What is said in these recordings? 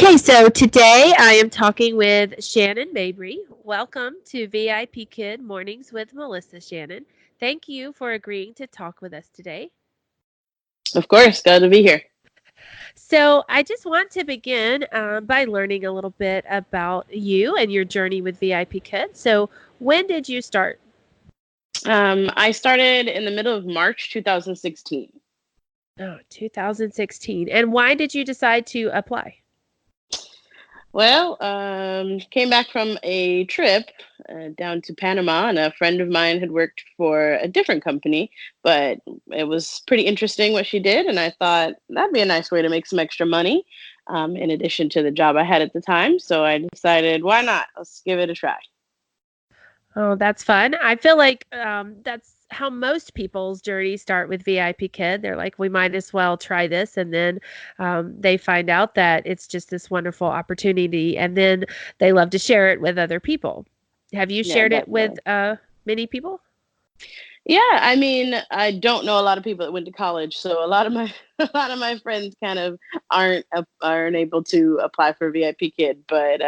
Okay, so today I am talking with Shannon Mabry. Welcome to VIP Kid Mornings with Melissa Shannon. Thank you for agreeing to talk with us today. Of course, glad to be here. So, I just want to begin by learning a little bit about you and your journey with VIP Kid. So, when did you start? I started in the middle of March 2016. Oh, 2016. And why did you decide to apply? Well, came back from a trip down to Panama, and a friend of mine had worked for a different company, but it was pretty interesting what she did, and I thought that'd be a nice way to make some extra money, in addition to the job I had at the time. So I decided, why not? Let's give it a try. Oh, that's fun. I feel like that's how most people's journeys start with VIP Kid. They're like, we might as well try this. And then they find out that it's just this wonderful opportunity. And then they love to share it with other people. Have you Yeah, shared it with definitely. many people? Yeah, I mean, I don't know a lot of people that went to college, so a lot of my a lot of my friends kind of aren't able to apply for VIP Kid, but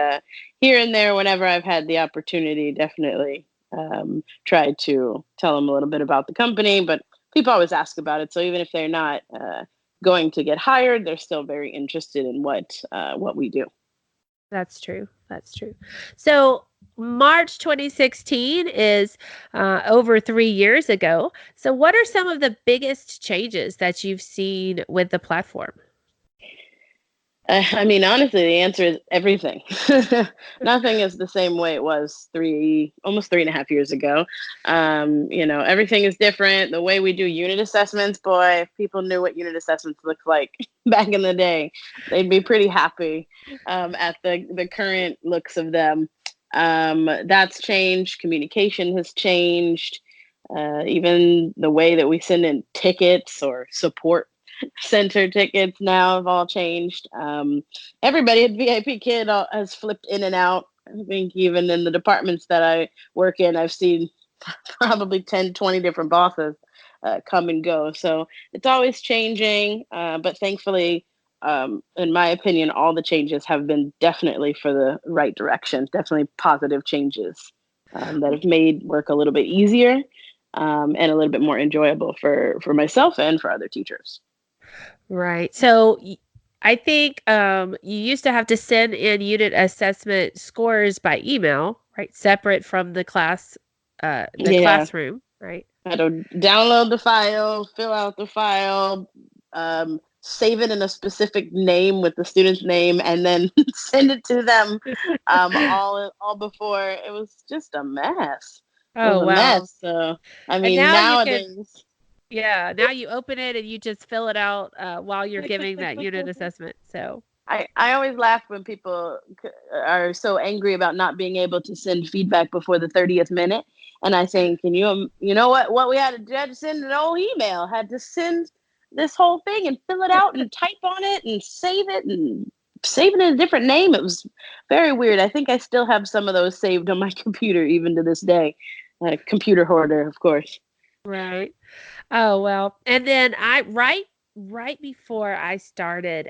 here and there, whenever I've had the opportunity, definitely try to tell them a little bit about the company. But people always ask about it, so even if they're not going to get hired, they're still very interested in what we do. That's true. That's true. So, March 2016 is over 3 years ago. So, what are some of the biggest changes that you've seen with the platform? I mean, honestly, the answer is everything. Nothing is the same way it was almost 3.5 years ago. Everything is different. The way we do unit assessments, boy, if people knew what unit assessments looked like back in the day, they'd be pretty happy at the current looks of them. That's changed. Communication has changed. Even the way that we send in tickets or support center tickets now have all changed. Everybody at VIP Kid has flipped in and out. I think even in the departments that I work in, I've seen probably 10, 20 different bosses come and go. So it's always changing. But thankfully, in my opinion, all the changes have been definitely for the right direction, definitely positive changes that have made work a little bit easier and a little bit more enjoyable for myself and for other teachers. Right. So I think you used to have to send in unit assessment scores by email, right? Separate from the Yeah, classroom, right? I had to download the file, fill out the file, save it in a specific name with the student's name, and then send it to them. All before it was just a mess. It was Oh, a wow. mess. So I And mean, now you can, nowadays. yeah, now you open it and you just fill it out while you're giving that unit assessment. So, I always laugh when people are so angry about not being able to send feedback before the 30th minute. And I think, and you know what we had to do? Had to send an old email, had to send this whole thing and fill it out and type on it and save it in a different name. It was very weird. I think I still have some of those saved on my computer even to this day. Computer hoarder, of course. right. Oh, well. And then right before I started,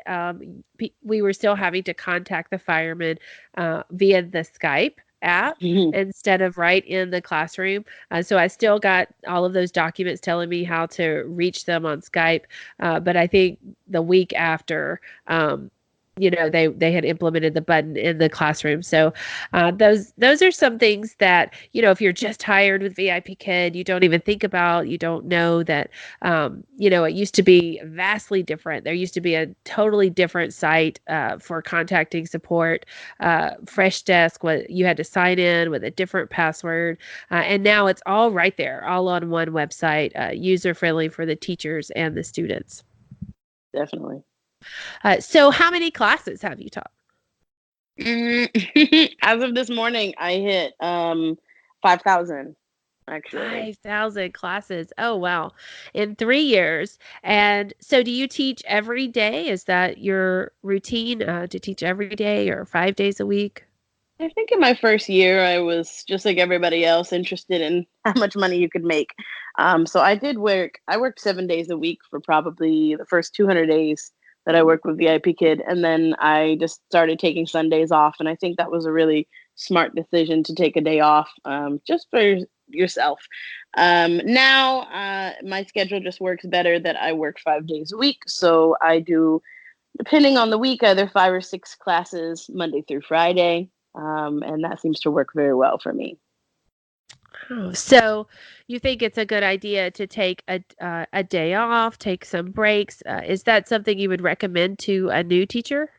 we were still having to contact the firemen via the Skype app instead of right in the classroom. So I still got all of those documents telling me how to reach them on Skype. But I think the week after, they had implemented the button in the classroom. So those are some things that if you're just hired with VIP Kid, you don't even think about. You don't know that it used to be vastly different. There used to be a totally different site for contacting support. Fresh Desk, what you had to sign in with a different password, and now it's all right there, all on one website, user friendly for the teachers and the students. Definitely. So, how many classes have you taught? As of this morning, I hit 5,000 actually. 5,000 classes. Oh, wow. In 3 years. And so, do you teach every day? Is that your routine to teach every day or 5 days a week? I think in my first year, I was just like everybody else, interested in how much money you could make. So I did work. I worked 7 days a week for probably the first 200 days that I work with VIP Kid, and then I just started taking Sundays off, and I think that was a really smart decision to take a day off, just for yourself. Now, my schedule just works better that I work 5 days a week, so I do, depending on the week, either 5 or 6 classes Monday through Friday, and that seems to work very well for me. Oh, so you think it's a good idea to take a day off, take some breaks? Is that something you would recommend to a new teacher?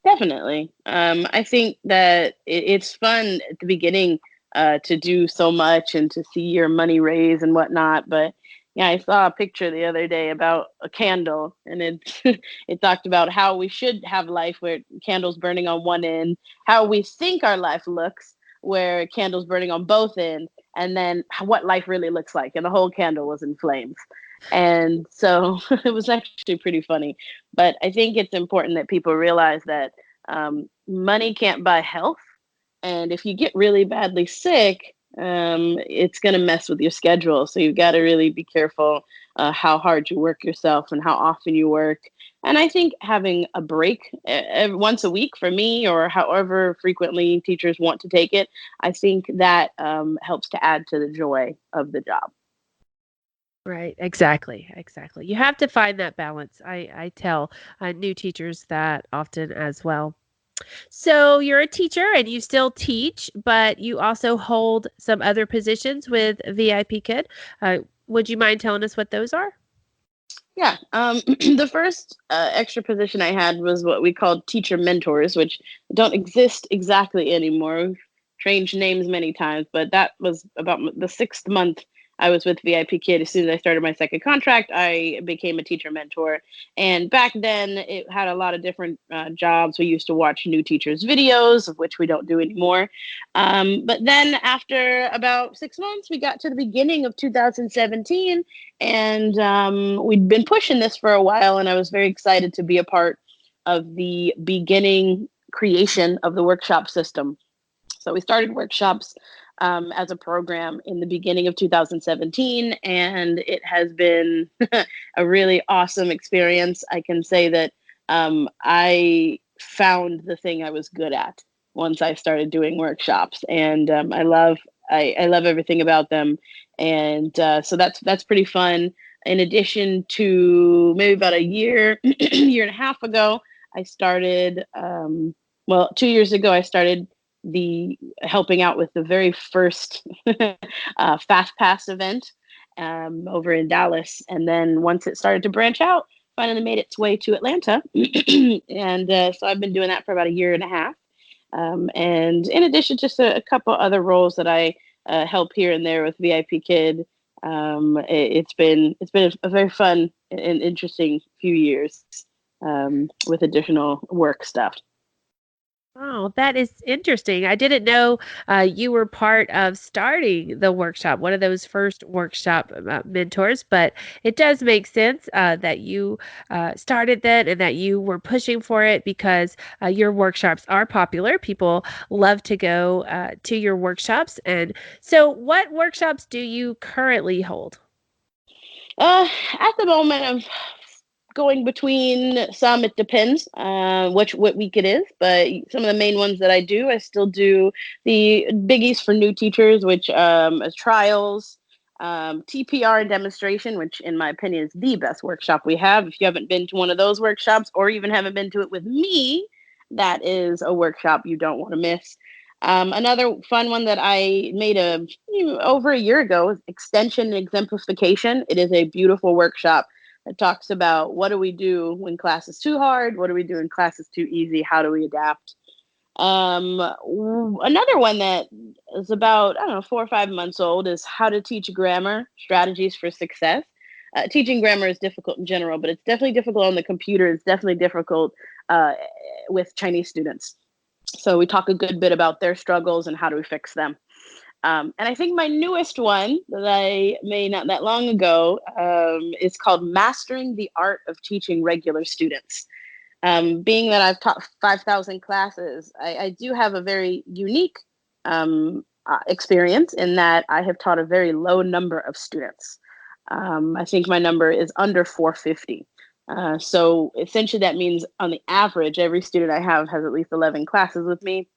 Definitely. I think that it's fun at the beginning, to do so much and to see your money raise and whatnot. But yeah, I saw a picture the other day about a candle, and it it talked about how we should have life where candles burning on one end, how we think our life looks where candles burning on both ends, and then what life really looks like. And the whole candle was in flames. And so it was actually pretty funny. But I think it's important that people realize that, money can't buy health. And if you get really badly sick, it's going to mess with your schedule. So you've got to really be careful, how hard you work yourself and how often you work. And I think having a break, once a week for me, or however frequently teachers want to take it, I think that, helps to add to the joy of the job. Right, exactly, exactly. You have to find that balance. I tell new teachers that often as well. So you're a teacher and you still teach, but you also hold some other positions with VIP Kid. Would you mind telling us what those are? Yeah. The first, extra position I had was what we called teacher mentors, which don't exist exactly anymore. We've changed names many times, but that was about the 6th month I was with VIP Kid. As soon as I started my second contract, I became a teacher mentor. And back then, it had a lot of different, jobs. We used to watch new teachers' videos, of which we don't do anymore. But then, after about 6 months, we got to the beginning of 2017, and, we'd been pushing this for a while, and I was very excited to be a part of the beginning creation of the workshop system. So we started workshops, as a program in the beginning of 2017, and it has been a really awesome experience. I can say that, I found the thing I was good at once I started doing workshops, and, I love everything about them, and, so that's pretty fun. In addition to, maybe about a year, year and a half ago, I started. Well, 2 years ago, I started the helping out with the very first, Fast Pass event, over in Dallas. And then once it started to branch out, finally made its way to Atlanta. And, so I've been doing that for about a year and a half. And in addition, just a couple other roles that I, help here and there with VIP Kid. It's been a very fun and interesting few years, with additional work stuff. Oh, that is interesting. I didn't know you were part of starting the workshop, one of those first workshop mentors, but it does make sense that you started that and that you were pushing for it because your workshops are popular. People love to go to your workshops. And so, what workshops do you currently hold? At the moment, I'm going between some. It depends, what week it is, but some of the main ones that I do, I still do the biggies for new teachers, which, is trials, TPR and demonstration, which in my opinion is the best workshop we have. If you haven't been to one of those workshops, or even haven't been to it with me, that is a workshop you don't want to miss. Another fun one that I made over a year ago is extension and exemplification. It is a beautiful workshop that talks about what do we do when class is too hard, what do we do when class is too easy, how do we adapt. Another one that is about, I don't know, 4 or 5 months old is how to teach grammar strategies for success. Teaching grammar is difficult in general, but it's definitely difficult on the computer. It's definitely difficult, uh, with Chinese students. So we talk a good bit about their struggles and how do we fix them. And I think my newest one that I made not that long ago, is called Mastering the Art of Teaching Regular Students. Being that I've taught 5,000 classes, I do have a very unique, experience in that I have taught a very low number of students. I think my number is under 450. So essentially that means on the average, every student I have has at least 11 classes with me.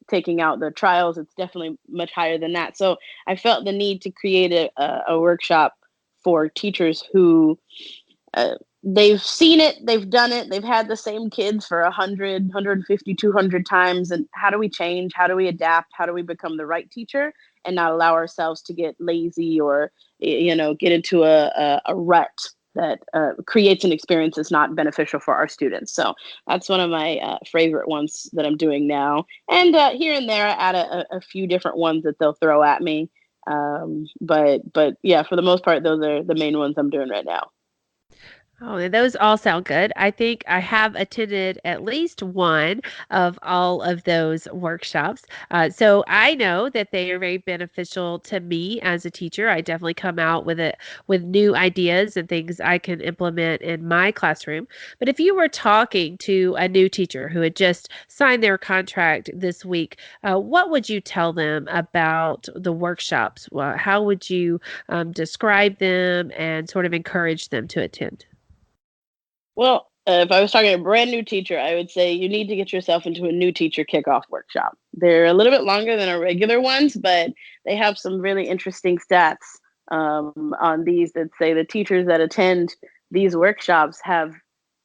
Taking out the trials, it's definitely much higher than that. So I felt the need to create a workshop for teachers who they've seen it, they've done it, they've had the same kids for 100, 150, 200 times. And how do we change? How do we adapt? How do we become the right teacher and not allow ourselves to get lazy or, get into a rut that creates an experience that's not beneficial for our students. So that's one of my favorite ones that I'm doing now. And here and there, I add a few different ones that they'll throw at me. But yeah, for the most part, those are the main ones I'm doing right now. Oh, and those all sound good. I think I have attended at least one of all of those workshops. So I know that they are very beneficial to me as a teacher. I definitely come out with new ideas and things I can implement in my classroom. But if you were talking to a new teacher who had just signed their contract this week, what would you tell them about the workshops? How would you describe them and sort of encourage them to attend? Well, if I was talking to a brand new teacher, I would say you need to get yourself into a new teacher kickoff workshop. They're a little bit longer than our regular ones, but they have some really interesting stats on these that say the teachers that attend these workshops have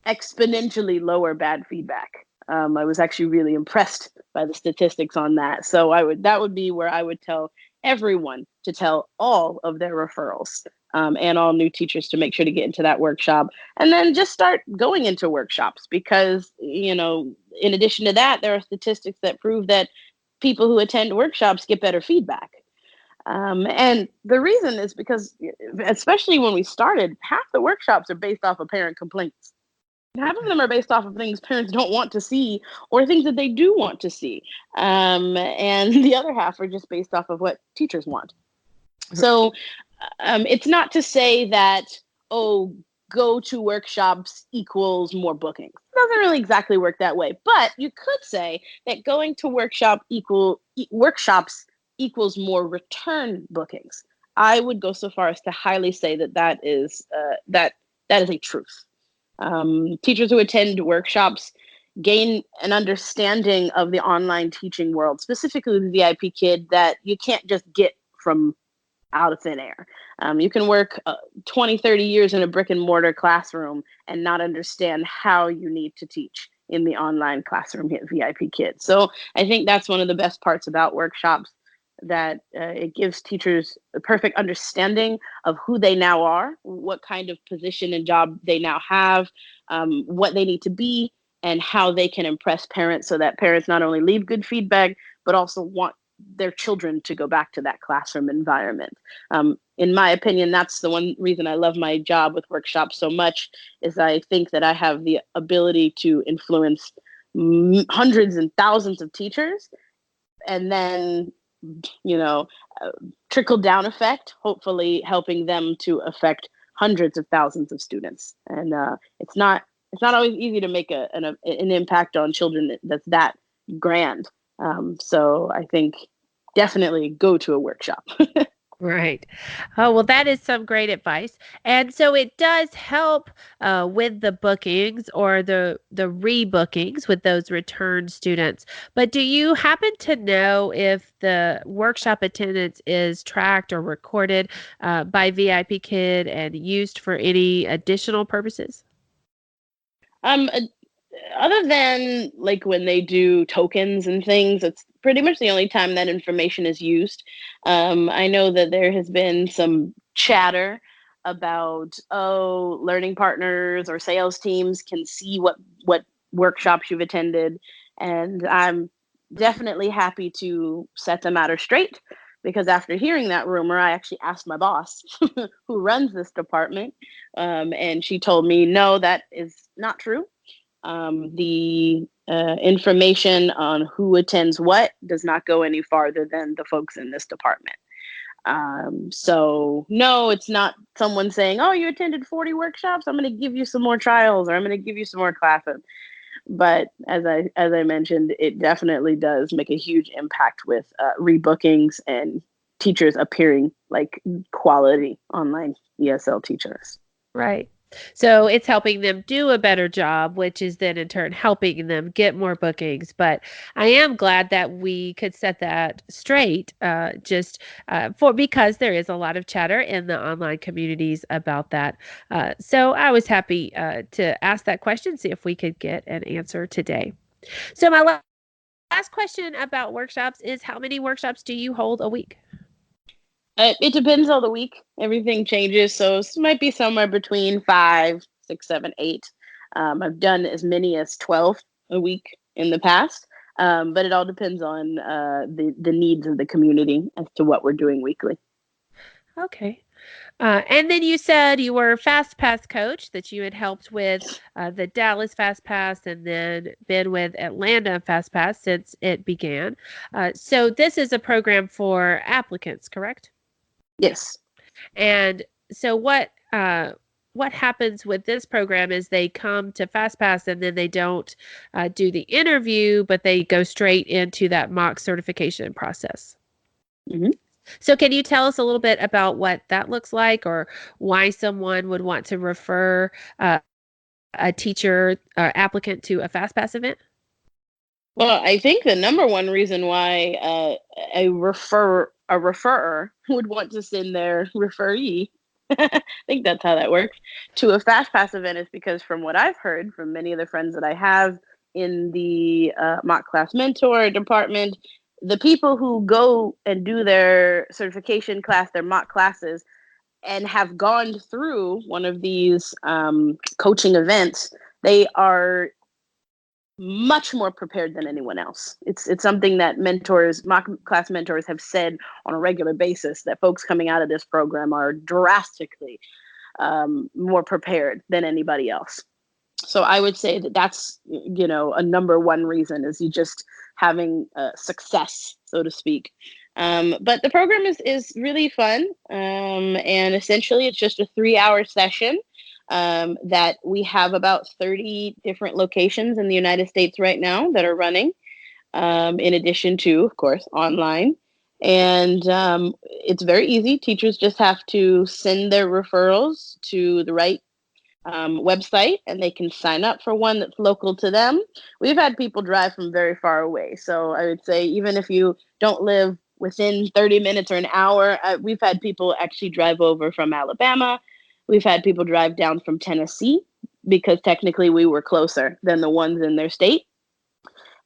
exponentially lower bad feedback. I was actually really impressed by the statistics on that. So that would be where I would tell everyone to tell all of their referrals and all new teachers to make sure to get into that workshop and then just start going into workshops because in addition to that there are statistics that prove that people who attend workshops get better feedback, and the reason is because especially when we started, half the workshops are based off of parent complaints. Half of them are based off of things parents don't want to see or things that they do want to see, and the other half are just based off of what teachers want. So it's not to say that, oh, go to workshops equals more bookings. It doesn't really exactly work that way. But you could say that going to workshops equals more return bookings. I would go so far as to highly say that is a truth. Teachers who attend workshops gain an understanding of the online teaching world, specifically the VIP kid, that you can't just get from out of thin air. You can work 20, 30 years in a brick and mortar classroom and not understand how you need to teach in the online classroom VIP kids. So I think that's one of the best parts about workshops, that it gives teachers a perfect understanding of who they now are, what kind of position and job they now have, what they need to be, and how they can impress parents so that parents not only leave good feedback, but also want their children to go back to that classroom environment. In my opinion, that's the one reason I love my job with workshops so much, is I think that I have the ability to influence hundreds and thousands of teachers, and then you know uh, trickle down effect, hopefully helping them to affect hundreds of thousands of students. And it's not always easy to make an impact on children that's that grand. So I think definitely go to a workshop. Right. Oh, well, that is some great advice. And so it does help with the bookings or the rebookings with those return students. But do you happen to know if the workshop attendance is tracked or recorded by VIP Kid and used for any additional purposes? um, uh, Other than like when they do tokens and things, it's pretty much the only time that information is used. I know that there has been some chatter about, oh, learning partners or sales teams can see what workshops you've attended, and I'm definitely happy to set the matter straight, because after hearing that rumor, I actually asked my boss, who runs this department, and she told me no, that is not true. The information on who attends what does not go any farther than the folks in this department. So no, it's not someone saying, "Oh, you attended 40 workshops. I'm going to give you some more trials, or I'm going to give you some more classes." But as I mentioned, it definitely does make a huge impact with rebookings and teachers appearing like quality online ESL teachers. Right. So it's helping them do a better job, which is then in turn helping them get more bookings. But I am glad that we could set that straight, just for because there is a lot of chatter in the online communities about that. So I was happy to ask that question, see if we could get an answer today. So my last question about workshops is how many workshops do you hold a week? It depends on the week. Everything changes, so it might be somewhere between five, six, seven, eight. I've done as many as 12 a week in the past, but it all depends on the needs of the community as to what we're doing weekly. Okay. And then you said you were a Fast Pass coach, that you had helped with the Dallas Fast Pass and then been with Atlanta Fast Pass since it began. So this is a program for applicants, correct? Yes. And so what happens with this program is they come to Fast Pass and then they don't do the interview, but they go straight into that mock certification process. hmm So, can you tell us a little bit about what that looks like or why someone would want to refer a teacher or applicant to a FastPass event? Well, I think the number one reason why a referrer would want to send their referee, I think that's how that works, to a Fast Pass event is because from what I've heard from many of the friends that I have in the mock class mentor department, the people who go and do their certification class, their mock classes, and have gone through one of these coaching events, they are much more prepared than anyone else. It's something that mentors, mock class mentors, have said on a regular basis that folks coming out of this program are drastically more prepared than anybody else. So I would say that that's a number one reason is you just having success, so to speak. But the program is really fun, and essentially it's just a 3 hour session that we have about 30 different locations in the United States right now that are running, in addition to, of course, online. And it's very easy. Teachers just have to send their referrals to the right website and they can sign up for one that's local to them. We've had people drive from very far away. So I would say, even if you don't live within 30 minutes or an hour, we've had people actually drive over from Alabama. We've had people drive down from Tennessee because technically we were closer than the ones in their state.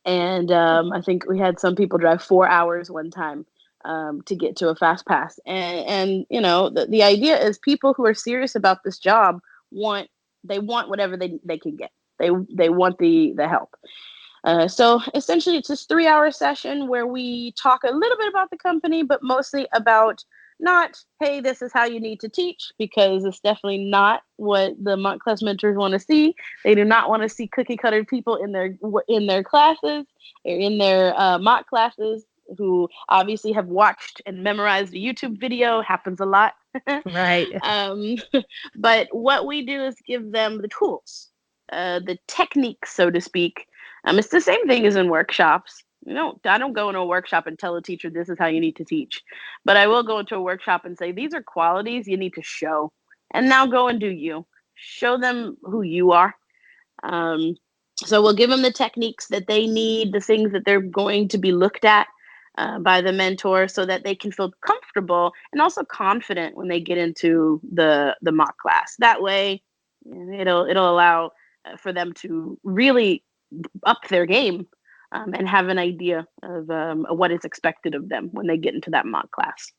And I think we had some people drive 4 hours one time to get to a fast pass. And the idea is people who are serious about this job want they want whatever they can get. They want the help. So essentially, it's this 3 hour session where we talk a little bit about the company, but mostly about not, hey, this is how you need to teach, because it's definitely not what the mock class mentors want to see. They do not want to see cookie cutter people in their classes or in their mock classes who obviously have watched and memorized a YouTube video. Happens a lot. Right. um, but what we do is give them the tools, the techniques, so to speak. It's the same thing as in workshops. I don't go into a workshop and tell a teacher this is how you need to teach, but I will go into a workshop and say these are qualities you need to show, and now go and do you. Show them who you are. Um, so we'll give them the techniques that they need, the things that they're going to be looked at by the mentor, so that they can feel comfortable and also confident when they get into the mock class. That way, it'll allow for them to really up their game, and have an idea of what is expected of them when they get into that mock class.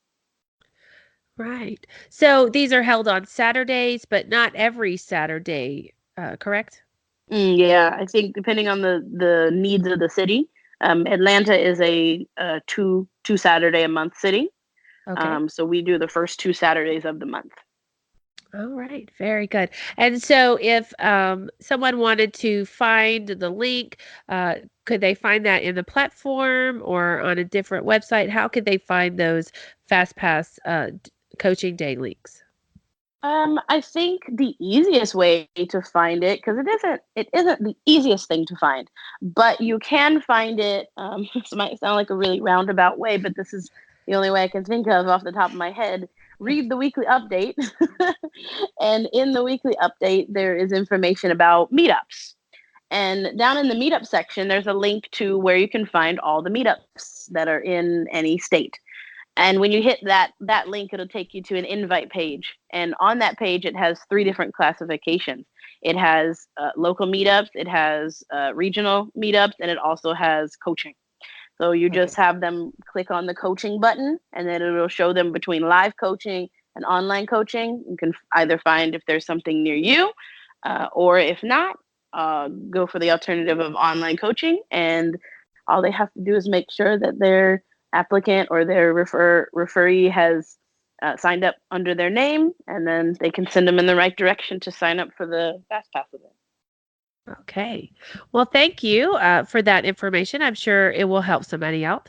Right. So these are held on Saturdays, but not every Saturday, correct? Yeah, I think depending on the needs of the city, Atlanta is a two Saturday a month city. Okay. So we do the first 2 Saturdays of the month. All right, very good. And so, if someone wanted to find the link, could they find that in the platform or on a different website? How could they find those FastPass coaching day links? I think the easiest way to find it, because it isn't the easiest thing to find, but you can find it. This might sound like a really roundabout way, but this is the only way I can think of off the top of my head. Read the weekly update, And in the weekly update, there is information about meetups. And down in the meetup section, there's a link to where you can find all the meetups that are in any state. And when you hit that link, it'll take you to an invite page. And on that page, it has three different classifications. It has local meetups, it has regional meetups, and it also has coaching. So you just Okay. have them click on the coaching button, and then it'll show them between live coaching and online coaching. You can either find if there's something near you, or if not, go for the alternative of online coaching. And all they have to do is make sure that their applicant or their referee has signed up under their name, and then they can send them in the right direction to sign up for the FastPass event. Okay. Well, thank you for that information. I'm sure it will help somebody out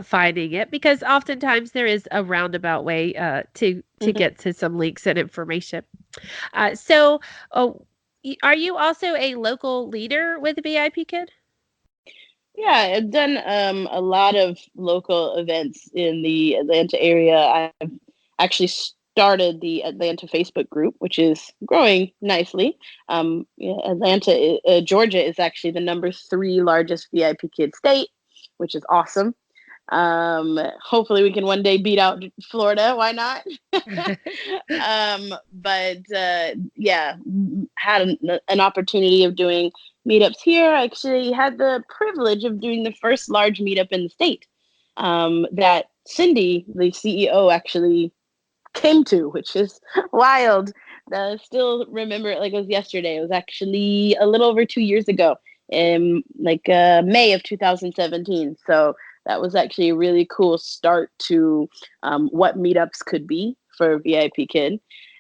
finding it because oftentimes there is a roundabout way to Mm-hmm. get to some links and information. So, oh, are you also a local leader with VIP Kid? Yeah, I've done a lot of local events in the Atlanta area. I've actually started the Atlanta Facebook group, which is growing nicely. Yeah, Georgia is actually the number 3 largest VIP kid state, which is awesome. Hopefully, we can one day beat out Florida. Why not? But yeah, had an opportunity of doing meetups here. I actually had the privilege of doing the first large meetup in the state that Cindy, the CEO, actually came to, which is wild. I still remember it like it was yesterday. It was actually a little over 2 years ago, in like May of 2017. So that was actually a really cool start to what meetups could be for VIP Kid.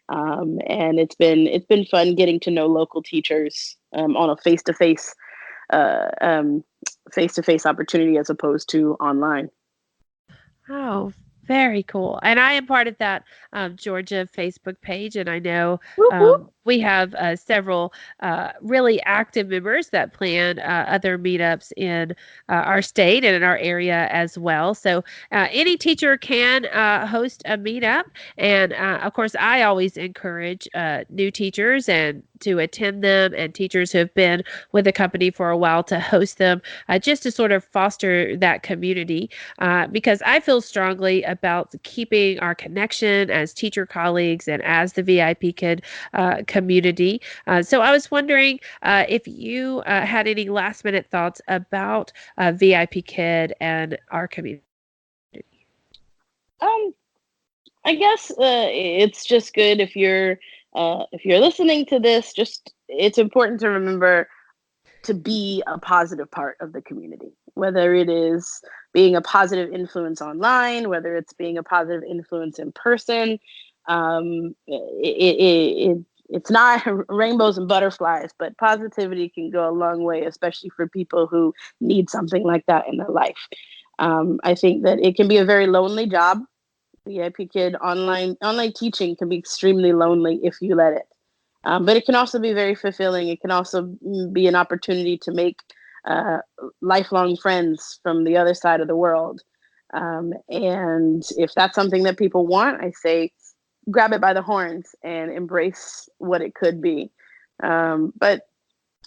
And it's been fun getting to know local teachers on a uh, um, face to face opportunity as opposed to online. Oh, very cool. And I am part of that Georgia Facebook page. And I know Whoop, whoop. we have several really active members that plan other meetups in our state and in our area as well. So any teacher can host a meetup. And of course, I always encourage new teachers and to attend them and teachers who have been with the company for a while to host them just to sort of foster that community because I feel strongly about keeping our connection as teacher colleagues and as the VIP Kid community. So I was wondering if you had any last minute thoughts about VIP Kid and our community. Um, I guess it's just good if you're listening to this. Just it's important to remember to be a positive part of the community, whether it is being a positive influence online, whether it's being a positive influence in person. It's not rainbows and butterflies, but positivity can go a long way, especially for people who need something like that in their life. I think that it can be a very lonely job. VIP Kid online teaching can be extremely lonely if you let it. But it can also be very fulfilling. It can also be an opportunity to make uh, lifelong friends from the other side of the world. And if that's something that people want, I say grab it by the horns and embrace what it could be. But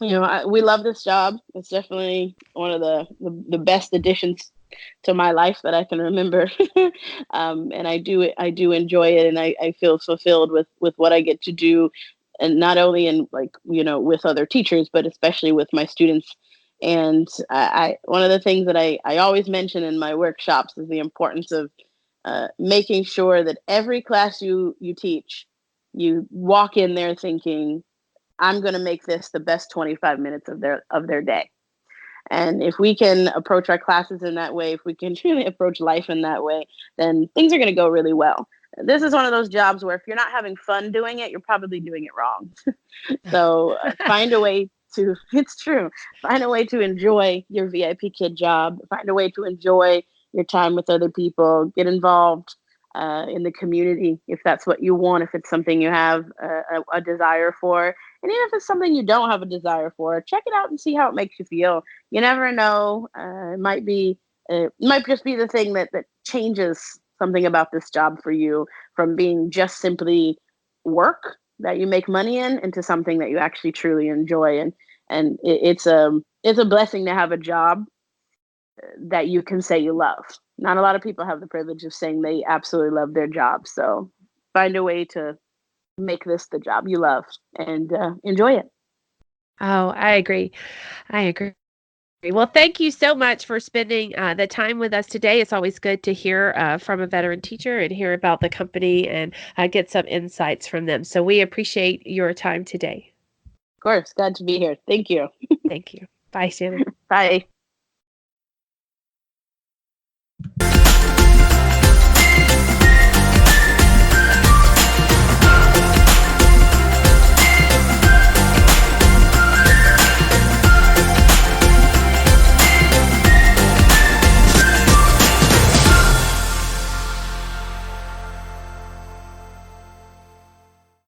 we love this job. It's definitely one of the best additions to my life that I can remember. And I do enjoy it, and I feel fulfilled with what I get to do, and not only in like with other teachers, but especially with my students. And I one of the things that I always mention in my workshops is the importance of making sure that every class you teach, you walk in there thinking, I'm going to make this the best 25 minutes of their day. And if we can approach our classes in that way, if we can truly approach life in that way, then things are going to go really well. This is one of those jobs where if you're not having fun doing it, you're probably doing it wrong. So find a way to, it's true, find a way to enjoy your VIP Kid job, find a way to enjoy your time with other people, get involved in the community if that's what you want, if it's something you have a desire for. And even if it's something you don't have a desire for, check it out and see how it makes you feel. You never know. It might just be the thing that changes something about this job for you from being just simply work that you make money in into something that you actually truly enjoy. And it's a blessing to have a job that you can say you love. Not a lot of people have the privilege of saying they absolutely love their job. So find a way to make this the job you love and enjoy it. Oh, I agree. I agree. Well, thank you so much for spending the time with us today. It's always good to hear from a veteran teacher and hear about the company and get some insights from them. So we appreciate your time today. Of course, glad to be here. Thank you. Thank you. Bye, Shannon. Bye.